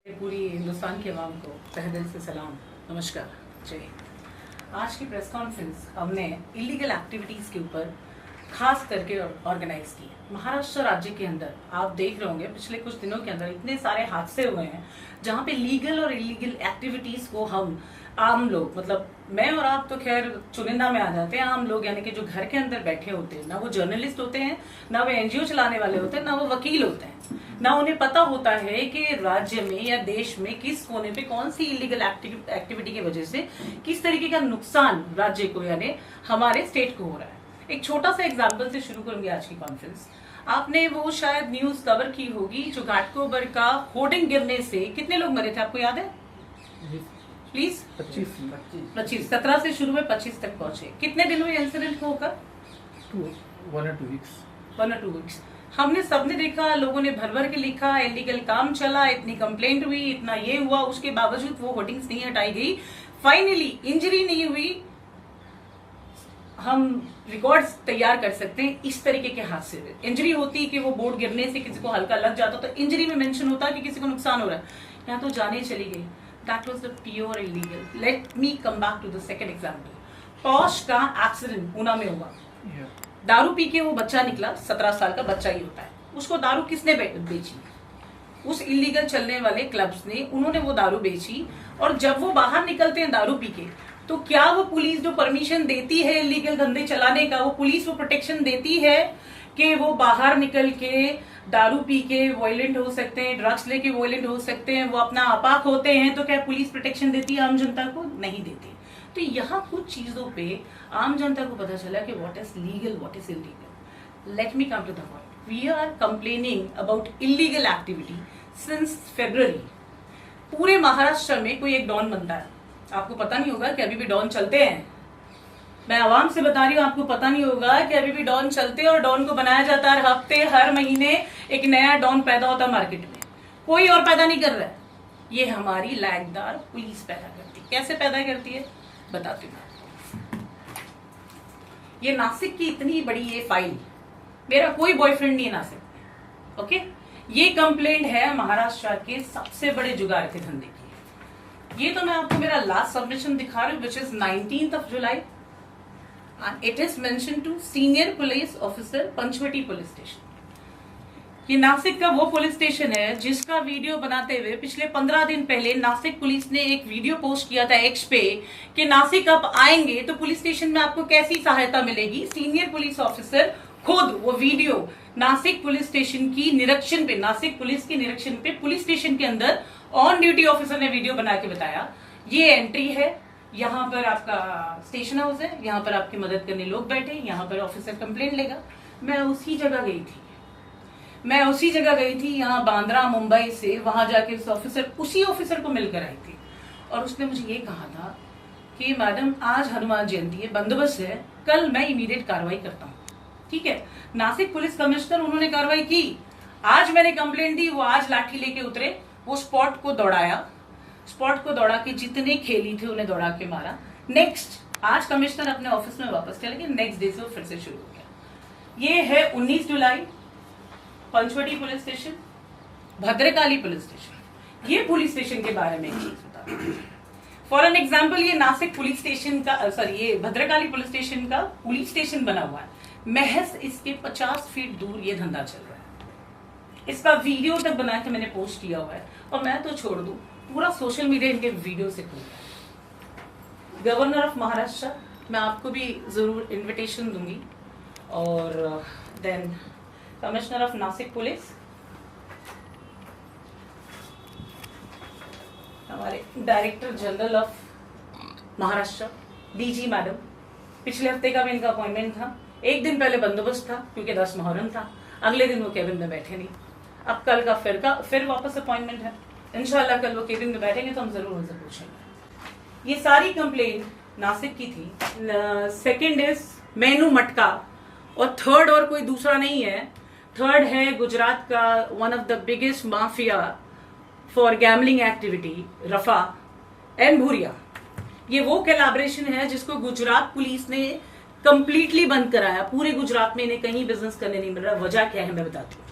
पूरी हिंदुस्तान के अवाम को तहे दिल से सलाम, नमस्कार, जय हिंद। आज की प्रेस कॉन्फ्रेंस हमने इलीगल एक्टिविटीज़ के ऊपर खास करके ऑर्गेनाइज की है। महाराष्ट्र राज्य के अंदर आप देख रहे होंगे पिछले कुछ दिनों के अंदर इतने सारे हादसे हुए हैं जहाँ पे लीगल और इलीगल एक्टिविटीज़ को हम आम लोग, मतलब मैं और आप तो खैर चुनिंदा में आ जाते हैं, आम लोग यानी कि जो घर के अंदर बैठे होते हैं, ना वो जर्नलिस्ट होते हैं, ना वो एनजीओ चलाने वाले होते हैं, ना वो वकील होते हैं, ना उन्हें पता होता है कि राज्य में या देश में किस कोने पे कौन सी इलीगल एक्टिविटी की वजह से किस तरीके का नुकसान राज्य को यानी हमारे स्टेट को हो रहा है। एक छोटा सा एग्जाम्पल से शुरू करूंगी आज की कॉन्फ्रेंस। आपने वो शायद न्यूज कवर की होगी जो घाटकोपर का होर्डिंग गिरने से कितने लोग मरे थे, आपको याद है? प्लीज 25 17 से शुरू में 25 तक पहुंचे। कितने दिन हुए इंसिडेंट को होकर? 1 or 2 वीक्स। हमने सबने देखा, लोगों ने भर भर के लिखा, इलीगल काम चला, इतनी कंप्लेंट हुई, इतना ये हुआ, उसके बावजूद वो होर्डिंग्स नहीं हटाई गई। फाइनली इंजरी नहीं हुई। हम रिकॉर्ड्स तैयार कर सकते हैं इस तरीके के हादसे में। इंजरी होती कि वो बोर्ड गिरने से किसी को हल्का लग जाता तो इंजरी में मेंशन होता कि किसी को नुकसान हो रहा है, यहाँ तो जाने चली गई। That was the pure illegal. Let me come back to the second example. Porsche का एक्सीडेंट पूना में हुआ। दारू पी के वो बच्चा निकला, 17 साल का बच्चा ही होता है। उसको दारू किसने बेची? उस इलीगल चलने वाले क्लब्स ने, उन्होंने वो दारू बेची। और जब वो बाहर निकलते हैं दारू पी के, तो क्या वो पुलिस जो परमिशन देती है इलीगल धंधे चलाने का, वो पुलिस वो प्रोटेक्शन देती है कि वो बाहर निकल के दारू पी के वायलेंट हो सकते हैं, ड्रग्स लेके वायलेंट हो सकते हैं, वो अपना आपाक होते हैं, तो क्या पुलिस प्रोटेक्शन देती है आम जनता को? नहीं देती। तो यहाँ कुछ चीजों पे आम जनता को पता चला कि what is legal, what is illegal. Let me come to the point. We are complaining about illegal activity since February। पूरे महाराष्ट्र में कोई एक डॉन बनता है, आपको पता नहीं होगा कि अभी भी डॉन चलते हैं। मैं आवाम से बता रही हूँ, आपको पता नहीं होगा कि अभी भी डॉन चलते हैं और डॉन को बनाया जाता है। हर हफ्ते, हर महीने एक नया डॉन पैदा होता है मार्केट में। कोई और पैदा नहीं कर रहा है, ये हमारी लायकदार पुलिस पैदा करती है। कैसे पैदा करती है बताती हूँ। ये नासिक की इतनी बड़ी ये फाइल, मेरा कोई बॉयफ्रेंड नहीं है नासिक में, ओके। ये कंप्लेंट है महाराष्ट्र के सबसे बड़े जुगाड़ के धंधे की। ये तो मैं आपको मेरा लास्ट सबमिशन दिखा रही हूँ, which is 19th July. It is mention to senior police officer, Panchavati police station. ये नासिक का वो पुलिस स्टेशन है जिसका वीडियो बनाते हुए पिछले 15 दिन पहले नासिक पुलिस ने एक वीडियो पोस्ट किया था एक्स पे कि नासिक आप आएंगे तो पुलिस स्टेशन में आपको कैसी सहायता मिलेगी। सीनियर पुलिस ऑफिसर खुद वो वीडियो नासिक पुलिस स्टेशन की निरीक्षण पे, नासिक पुलिस की निरीक्षण पे पुलिस स्टेशन के अंदर ऑन ड्यूटी ऑफिसर ने वीडियो बना के बताया। ये एंट्री है, यहाँ पर आपका स्टेशन हाउस है, यहाँ पर आपकी मदद करने लोग बैठे, यहाँ पर ऑफिसर कंप्लेंट लेगा। मैं उसी जगह गई थी, यहाँ बांद्रा मुंबई से, वहां जाके उसी ऑफिसर को मिलकर आई थी। और उसने मुझे ये कहा था कि मैडम आज हनुमान जयंती है, बंदोबस्त है, कल मैं इमीडिएट कार्रवाई करता हूँ। ठीक है, नासिक पुलिस कमिश्नर उन्होंने कार्रवाई की। आज मैंने कंप्लेंट दी, वो आज लाठी लेके उतरे, वो स्पॉट को दौड़ा के जितने खेली थे उन्हें दौड़ा के मारा। नेक्स्ट आज कमिश्नर अपने ऑफिस में वापस चले गए, नेक्स्ट डे से वो फिर से शुरू हो गया। ये है 19 जुलाई, Panchavati police station, Bhadrakali police station. ये पुलिस स्टेशन के बारे में एक चीज बता। फॉर एन एग्जाम्पल, ये नासिक पुलिस स्टेशन का, ये भद्रकाली पुलिस स्टेशन का पुलिस स्टेशन बना हुआ है। महज इसके 50 फीट दूर ये धंधा चल रहा है। इसका वीडियो तक बना के मैंने पोस्ट किया हुआ है। और मैं तो छोड़ दूं, पूरा सोशल मीडिया इनके वीडियो से खुल है। गवर्नर ऑफ महाराष्ट्र, मैं आपको भी जरूर इनविटेशन दूंगी। और then commissioner of Nashik police, हमारे director general of Maharashtra DG madam, पिछले हफ्ते का भी इनका अपॉइंटमेंट था। एक दिन पहले बंदोबस्त था क्योंकि 10 मुहर्रम था, अगले दिन वो केबिन में बैठे नहीं। अब कल का फिर वापस अपॉइंटमेंट है। इंशाल्लाह कल वो केबिन में बैठेंगे तो हम जरूर उनसे पूछेंगे। ये सारी कंप्लेंट नासिक की थी। सेकंड इज मेनू मटका, और थर्ड और कोई दूसरा नहीं है। थर्ड है गुजरात का one of the biggest mafia for gambling activity, Rafa and Bhuria. ये वो कोलैबोरेशन है जिसको गुजरात पुलिस ने कंप्लीटली बंद कराया। पूरे गुजरात में इन्हें कहीं बिजनेस करने नहीं मिल रहा। वजह क्या है मैं बताती हूँ।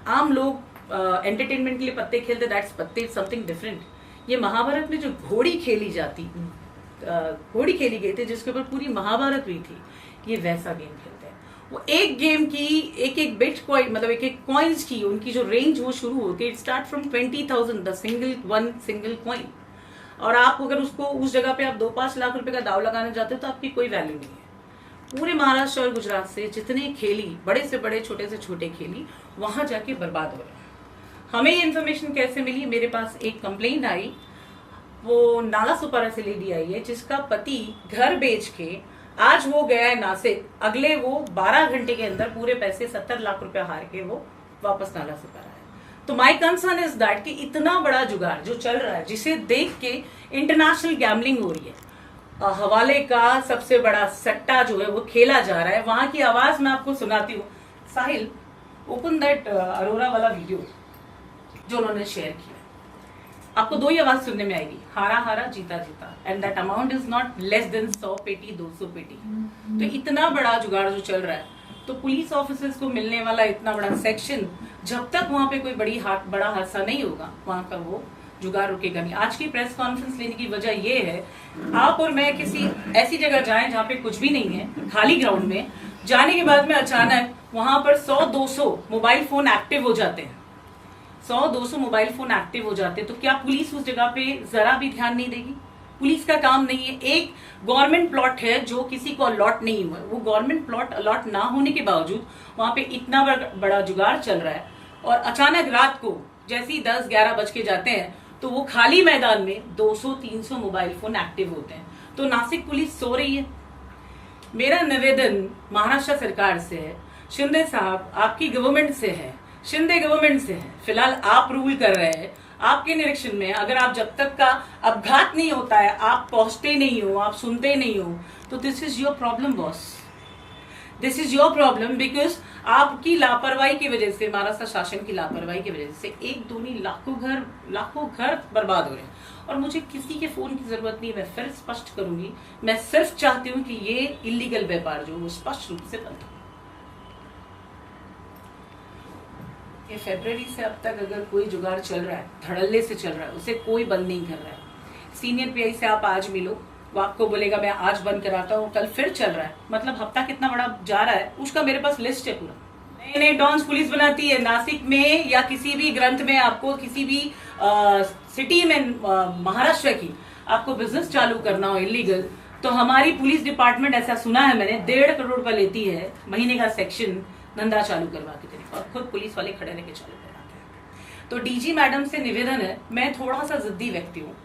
आम लोग एंटरटेनमेंट के लिए पत्ते खेलते, दैट्स पत्ते, समथिंग डिफरेंट। ये महाभारत में जो घोड़ी खेली गई थी, जिसके ऊपर पूरी महाभारत हुई थी, ये वैसा गेम खेलते हैं। वो एक गेम की एक बिट कॉइन, मतलब एक कॉइन्स की उनकी जो रेंज वो शुरू होती है, it start from 20,000 the single coin. और आप अगर उसको उस जगह पे आप 2-5 लाख रुपए का दाव लगाने जाते हो तो आपकी कोई वैल्यू नहीं है। पूरे महाराष्ट्र और गुजरात से जितने खेली, बड़े से बड़े छोटे से छोटे खेली, वहां जाके बर्बाद हो रहे हैं। हमें ये इन्फॉर्मेशन कैसे मिली? मेरे पास एक कंप्लेंट आई, वो नाला सुपारा से लेडी आई है जिसका पति घर बेच के आज वो गया है नासिक, अगले वो 12 घंटे के अंदर पूरे पैसे 70 लाख रुपए हार के वो वापस नाला सुपारा है। तो माई कंसर्न इज दैट कि इतना बड़ा जुगाड़ जो चल रहा है, जिसे देख के इंटरनेशनल गैम्बलिंग हो रही है, हवाले का सबसे बड़ा सट्टा जो है वो खेला जा रहा है, वहां की आवाज मैं आपको सुनाती हूँ। साहिल, ओपन दैट अरोरा वाला वीडियो जो उन्होंने शेयर किया। आपको 2 ही आवाज सुनने में आएगी, हारा हारा जीता जीता, and that amount is not less than 100 पेटी 200 पेटी। तो इतना बड़ा जुगाड़ जो चल रहा है, तो पुलिस ऑफिसर्स को मिलने वाला इतना बड़ा सेक्शन, जब तक वहां पे कोई बड़ा हादसा नहीं होगा, वहां का वो जुगाड़ रुकेगा नहीं। आज की प्रेस कॉन्फ्रेंस लेने की वजह ये है, आप और मैं किसी ऐसी जगह जाएं जहाँ पे कुछ भी नहीं है, खाली ग्राउंड में जाने के बाद में अचानक वहां पर 100-200 मोबाइल फोन एक्टिव हो जाते हैं, 100-200 मोबाइल फोन एक्टिव हो जाते हैं। तो क्या पुलिस उस जगह पे जरा भी ध्यान नहीं देगी? पुलिस का काम नहीं है। एक गवर्नमेंट प्लॉट है जो किसी को अलॉट नहीं हुआ, वो गवर्नमेंट प्लॉट अलॉट ना होने के बावजूद वहां पे इतना बड़ा जुगाड़ चल रहा है, और अचानक रात को जैसे ही 10-11 बज के जाते हैं तो वो खाली मैदान में 200-300 मोबाइल फोन एक्टिव होते हैं। तो नासिक पुलिस सो रही है। मेरा निवेदन महाराष्ट्र सरकार से है, शिंदे साहब आपकी गवर्नमेंट से है, शिंदे गवर्नमेंट से है, फिलहाल आप रूल कर रहे हैं, आपके निरीक्षण में अगर आप जब तक का अपघात नहीं होता है, आप पहुंचते नहीं हो, आप सुनते नहीं हो, तो this is your problem boss, this is your problem. Because आपकी लापरवाही की वजह से, महाराष्ट्र शासन की लापरवाही की वजह से 1-2 नहीं लाखों घर बर्बाद हो रहे हैं। और मुझे किसी के फोन की जरूरत नहीं, मैं फिर स्पष्ट करूंगी, मैं सिर्फ चाहती हूँ कि ये इलीगल व्यापार जो वो स्पष्ट रूप से बंद हो। ये फरवरी से अब तक अगर कोई जुगाड़ चल रहा है, धड़ल्ले से चल रहा है, उसे कोई बंद नहीं कर रहा है। सीनियर पीआई से आप आज मिलो, वो आपको बोलेगा मैं आज बंद कराता हूँ, कल फिर चल रहा है। मतलब हफ्ता कितना बड़ा जा रहा है उसका मेरे पास लिस्ट है पूरा। नए नए डॉन्स पुलिस बनाती है। नासिक में या किसी भी ग्रंथ में आपको किसी भी सिटी में महाराष्ट्र की आपको बिजनेस चालू करना हो इलीगल, तो हमारी पुलिस डिपार्टमेंट, ऐसा सुना है मैंने, 1.5 करोड़ रुपए लेती है महीने का सेक्शन धंधा चालू करवा के देने, और खुद पुलिस वाले खड़े रह के चालू करवाते हैं। तो डीजी मैडम से निवेदन है, मैं थोड़ा सा जिद्दी व्यक्ति हूँ,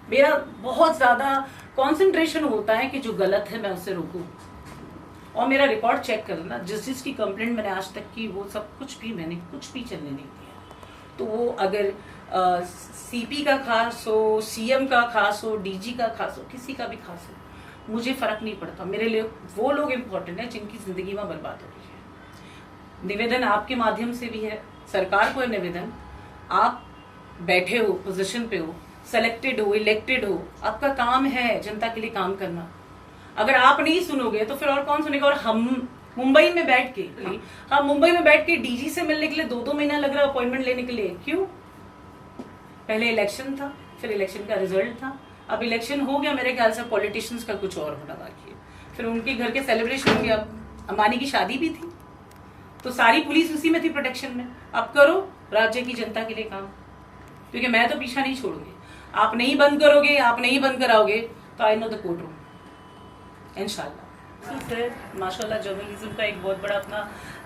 मेरा बहुत ज्यादा कंसंट्रेशन होता है कि जो गलत है मैं उससे रोकूं, और मेरा रिकॉर्ड चेक करना, जिसकी कंप्लेंट मैंने आज तक की वो सब मैंने कुछ भी चलने नहीं दिया। तो वो अगर सीपी का खास हो, सीएम का खास हो, डीजी का खास हो, किसी का भी खास हो, मुझे फर्क नहीं पड़ता। मेरे लिए वो लोग इम्पोर्टेंट है जिनकी जिंदगी में बर्बाद हो रही है। निवेदन आपके माध्यम से भी है, सरकार को है निवेदन, आप बैठे हो, पोजीशन पे हो, सेलेक्टेड हो, इलेक्टेड हो, आपका काम है जनता के लिए काम करना। अगर आप नहीं सुनोगे तो फिर और कौन सुनेगा? और हम मुंबई में बैठ के डीजी से मिलने के लिए 2-2 महीना लग रहा है अपॉइंटमेंट लेने के लिए। क्यों? पहले इलेक्शन था, फिर इलेक्शन का रिजल्ट था, अब इलेक्शन हो गया, मेरे ख्याल से पॉलिटिशियंस का कुछ और होना बाकी है, फिर उनके घर के सेलिब्रेशन होंगे। अब अंबानी की शादी भी थी, तो सारी पुलिस उसी में थी प्रोटेक्शन में। अब करो राज्य की जनता के लिए काम, क्योंकि मैं तो पीछा नहीं छोड़ूंगी। आप नहीं बंद करोगे, आप नहीं बंद कराओगे तो I know the court room इंशाल्लाह। माशाल्लाह जर्नलिज्म का एक बहुत बड़ा अपना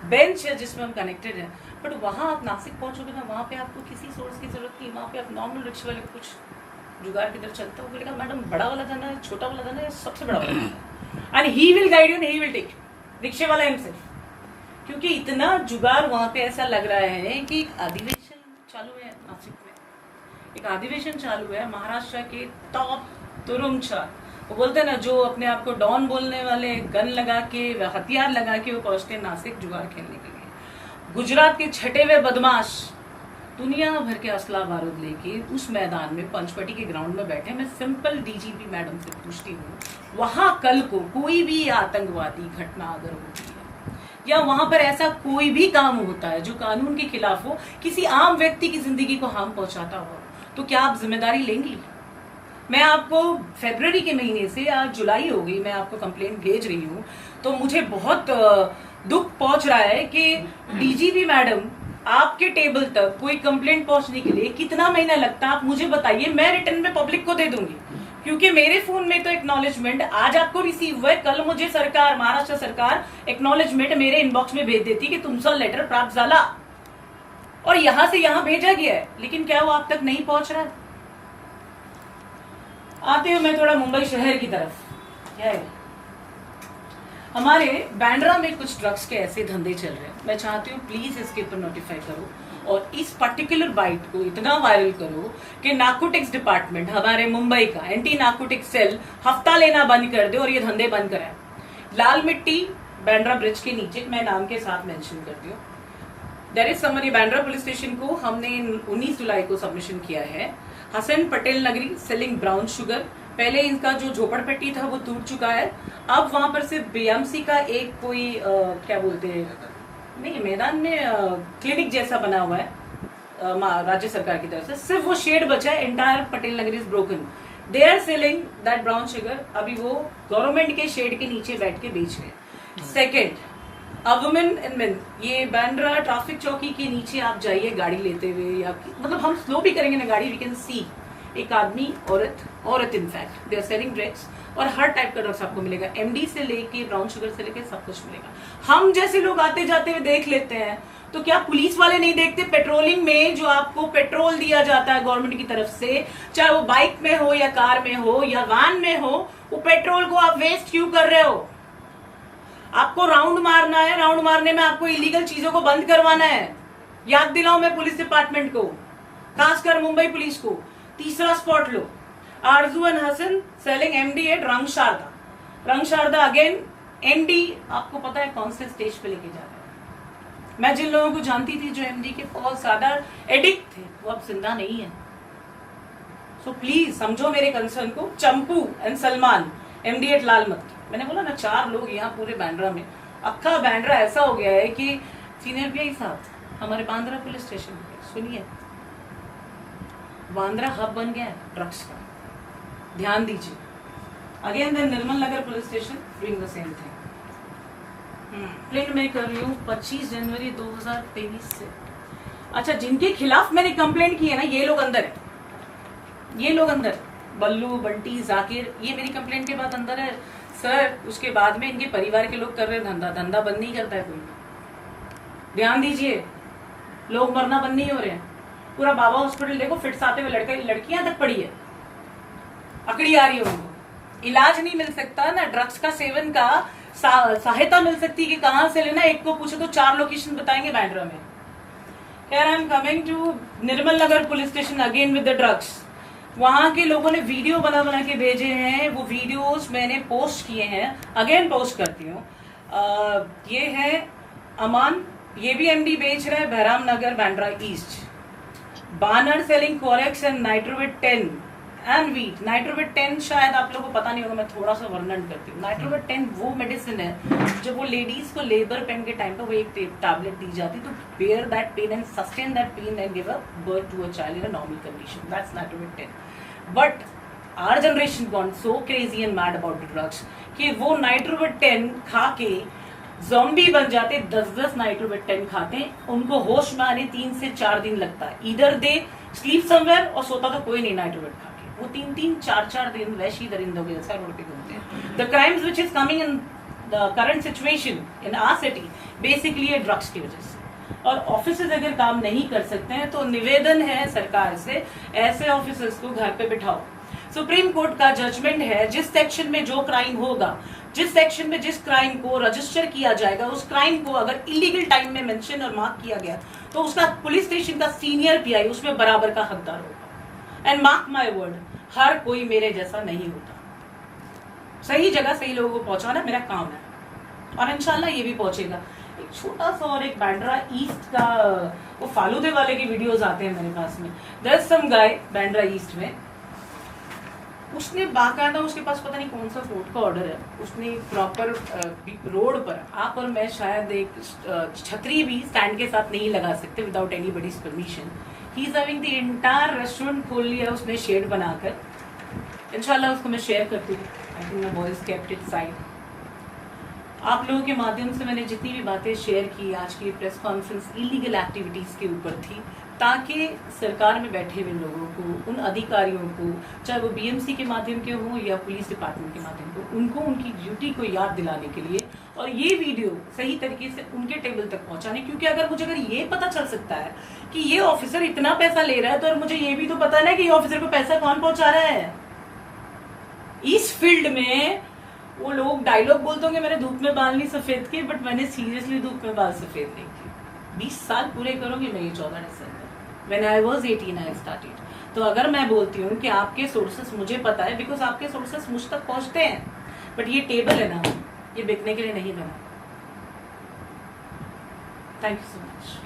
बेंच है जिसमें हम कनेक्टेड हैं, बट वहाँ आप नासिक पहुंचोगे ना, वहाँ पे आपको किसी सोर्स की जरूरत नहीं। वहाँ पे आप नॉर्मल रिक्शा वाले कुछ जुगाड़ की तरफ चलता हो, बोलेगा मैडम बड़ा वाला जाना है, छोटा वाला जाना है, सबसे बड़ा वाला जाना है, and he will guide you, he will take रिक्शे वाला हिमसेल्फ। क्योंकि इतना जुगाड़ वहाँ पे ऐसा लग रहा है कि एक अधिवेशन चालू है नासिक में, एक अधिवेशन चालू है महाराष्ट्र के टॉप तुरुमचार, वो बोलते हैं ना जो अपने आप को डॉन बोलने वाले, गन लगा के, हथियार लगा के वो पहुंचते हैं नासिक जुगाड़ खेलने के लिए। गुजरात के छठे हुए बदमाश दुनिया भर के असला बारूद लेके उस मैदान में पंचवटी के ग्राउंड में बैठे। मैं सिंपल डीजीपी मैडम से पूछती हूँ, वहां कल को कोई भी आतंकवादी घटना अगर होती है, या वहां पर ऐसा कोई भी काम होता है जो कानून के खिलाफ हो, किसी आम व्यक्ति की जिंदगी को हार्म पहुंचाता हो, तो क्या आप जिम्मेदारी लेंगी? मैं आपको फरवरी के महीने से, आज जुलाई हो गई, मैं आपको कंप्लेंट भेज रही हूँ, तो मुझे बहुत दुख पहुंच रहा है कि डीजीपी मैडम आपके टेबल तक कोई कंप्लेंट पहुंचने के लिए कितना महीना लगता है, आप मुझे बताइए, मैं रिटर्न में पब्लिक को दे दूंगी। क्योंकि मेरे फोन में तो एक्नॉलेजमेंट आज आपको रिसीव हुआ है, कल मुझे सरकार, महाराष्ट्र सरकार एक्नॉलेजमेंट मेरे इनबॉक्स में भेज देती कि तुमसा लेटर प्राप्त झाला और यहां से यहां भेजा गया है, लेकिन क्या वो आप तक नहीं पहुंच रहा है? आते हुए मैं थोड़ा मुंबई शहर की तरफ, क्या है हमारे बैंड्रा में कुछ ड्रग्स के ऐसे धंधे चल रहे हैं। मैं चाहती हूँ प्लीज इसके ऊपर नोटिफाई करो और इस पर्टिकुलर बाइट को इतना वायरल करो कि नार्कोटिक्स डिपार्टमेंट हमारे मुंबई का एंटी नार्कोटिक्स सेल हफ्ता लेना बंद कर दे और ये धंधे बंद कराए। लाल मिट्टी बैंड्रा ब्रिज के नीचे, मैं नाम के साथ मेंशन करती हूँ, there is someone, Bandra police station को हमने 19 जुलाई को सबमिशन किया है। हसन पटेल नगरी सेलिंग ब्राउन शुगर, पहले इनका जो झोपड़पट्टी था वो टूट चुका है, अब वहां पर सिर्फ बीएमसी का एक कोई क्या बोलते हैं, नहीं मैदान में क्लिनिक जैसा बना हुआ है राज्य सरकार की तरफ से, सिर्फ वो शेड बचा है, entire Patel Nagari is broken, they are selling that brown sugar, अभी वो गवर्नमेंट के शेड के नीचे बैठ के बेच रहे। Second, a women and main, ये बैंड्रा ट्रैफिक चौकी के नीचे आप जाइए गाड़ी लेते हुए, या मतलब हम स्लो भी करेंगे ना गाड़ी, वी कैन सी एक आदमी, औरत in fact, they are selling drugs और हर टाइप का ड्रग्स आपको मिलेगा, एमडी से लेके ब्राउन शुगर से लेके सब कुछ मिलेगा। हम जैसे लोग आते जाते हुए देख लेते हैं, तो क्या पुलिस वाले नहीं देखते? पेट्रोलिंग में जो आपको पेट्रोल दिया जाता है गवर्नमेंट की तरफ से, चाहे वो बाइक में हो या कार में हो या वैन में हो, वो पेट्रोल को आप वेस्ट क्यों कर रहे हो? आपको राउंड मारना है, राउंड मारने में आपको इलीगल चीजों को बंद करवाना है। याद दिलाओ मैं पुलिस डिपार्टमेंट को, खासकर मुंबई पुलिस को। तीसरा स्पॉट लो, Arzoo and Hasan selling MD at Rang Sharda again MD, आपको पता है कौन से स्टेज पे लेके जा रहे हैं? मैं जिन लोगों को जानती थी जो एमडी के बहुत ज्यादा एडिक्ट थे, वो अब जिंदा नहीं है। सो प्लीज समझो मेरे कंसर्न को। चंपू एंड सलमान एमडी एट लाल मत, मैंने बोला ना 4 लोग यहाँ पूरे बैंड्रा में, अक्का बैंड्रा ऐसा हो गया है कि सीनियर पीआई साहब हमारे बांद्रा पुलिस स्टेशन पे सुनिए, बांद्रा हब बन गया है ड्रग्स का, ध्यान दीजिए। Again then Nirmal Nagar police station doing the same thing. Print में कर रही हूँ 25 जनवरी 2023 से। अच्छा, जिनके खिलाफ मैंने कंप्लेंट की है ना, ये लोग अंदर है, ये लोग अंदर, बल्लू, बंटी, जाकिर, ये मेरी कंप्लेंट के बाद अंदर है सर। उसके बाद में इनके परिवार के लोग कर रहे हैं धंधा बंद नहीं करता है कोई। ध्यान दीजिए, लोग मरना बंद नहीं हो रहे हैं। पूरा बाबा हॉस्पिटल देखो, फिट्स आते हुए लड़कियां तक पड़ी है, अकड़ी आ रही है उनको। इलाज नहीं मिल सकता ना, ड्रग्स का सेवन का सहायता मिल सकती है कि कहां से लेना, एक को पूछो तो 4 लोकेशन बताएंगे बैंड्रा में। I am coming to Nirmal Nagar police station again with the drugs. वहां के लोगों ने वीडियो बना के भेजे हैं, वो वीडियोस मैंने पोस्ट किए हैं, अगेन पोस्ट करती हूँ। ये है अमान, ये भी एमडी बेच रहा है, बहराम नगर बैंड्रा ईस्ट। बानर selling Corex and Nitrovit 10 and weed. Nitrovit 10 शायद आप लोगों को पता नहीं होगा, मैं थोड़ा सा वर्णन करती हूँ। नाइट्रोविट 10 वो मेडिसिन है जब वो लेडीज को लेबर पेन के टाइम पे वो एक टैबलेट दी जाती है तो bear that pain and sustain that pain and give a birth to a child in a normal condition, that's Nitrovit 10। But our generation gone so crazy and mad about the drugs कि वो नाइट्रोविट 10 खा के zombie बन जाते। 10-10 नाइट्रोविट 10 खाते, उनको होश में आने 3 से 4 दिन लगता है। इधर दे स्लीप समवेयर, और सोता तो कोई नहीं नाइट्रोविट खा के। वो 3-3, 4-4 दिन वैसे ही दरिंदों के जैसा रोड पे घूमते हैं। The crimes which is coming in the current situation in our city basically ये ड्रग्स की वजह से। और ऑफिसर्स अगर काम नहीं कर सकते हैं तो निवेदन है सरकार से, ऐसे ऑफिसर्स को घर पे बिठाओ। सुप्रीम कोर्ट का जजमेंट है, जिस सेक्शन में जो क्राइम होगा, जिस सेक्शन में जिस क्राइम को रजिस्टर किया जाएगा, उस क्राइम को अगर इलीगल टाइम में मेंशन और मार्क किया गया तो उसका पुलिस स्टेशन का सीनियर पीआई उसमें बराबर का हकदार होगा। एंड मार्क माय वर्ड, हर कोई मेरे जैसा नहीं होता। सही जगह सही लोगों को पहुंचाना मेरा काम है और इंशाल्लाह ये भी पहुंचेगा। एक छोटा सा और एक बैंड्रा ईस्ट का वो फालूदे वाले की वीडियोस आते हैं मेरे पास में। There is some guy Bandra east में, उसने बाकायदा, उसके पास पता नहीं कौन सा कोर्ट का ऑर्डर है, उसने प्रॉपर रोड पर आप और मैं शायद एक छतरी भी स्टैंड के साथ नहीं लगा सकते without anybody's permission. He is having the entire restaurant खोल लिया उसने शेड बनाकर। इंशाल्लाह उसको मैं शेयर करती हूँ। I think my voice kept it side. आप लोगों के माध्यम से मैंने जितनी भी बातें शेयर की आज की प्रेस कॉन्फ्रेंस इलीगल एक्टिविटीज़ के ऊपर थी, ताकि सरकार में बैठे हुए लोगों को, उन अधिकारियों को, चाहे वो बीएमसी के माध्यम के हों या पुलिस डिपार्टमेंट के माध्यम को, उनको उनकी ड्यूटी को याद दिलाने के लिए और ये वीडियो सही तरीके से उनके टेबल तक पहुंचाने। क्योंकि अगर ये पता चल सकता है कि ये ऑफिसर इतना पैसा ले रहा है, तो मुझे ये भी तो पता है कि ये ऑफिसर को पैसा कौन पहुंचा रहा है। इस फील्ड में वो लोग डायलॉग बोलते होंगे मैंने धूप में बाल नहीं सफेद किए, बट मैंने सीरियसली धूप में बाल सफेद नहीं किए। 20 साल पूरे करूंगी मैं ये 14 दिसंबर। When I was 18 I started। तो अगर मैं बोलती हूँ कि आपके सोर्सेस मुझे पता है, बिकॉज आपके सोर्सेस मुझ तक पहुंचते हैं, बट ये टेबल है ना, ये बिकने के लिए नहीं बना। Thank you so much.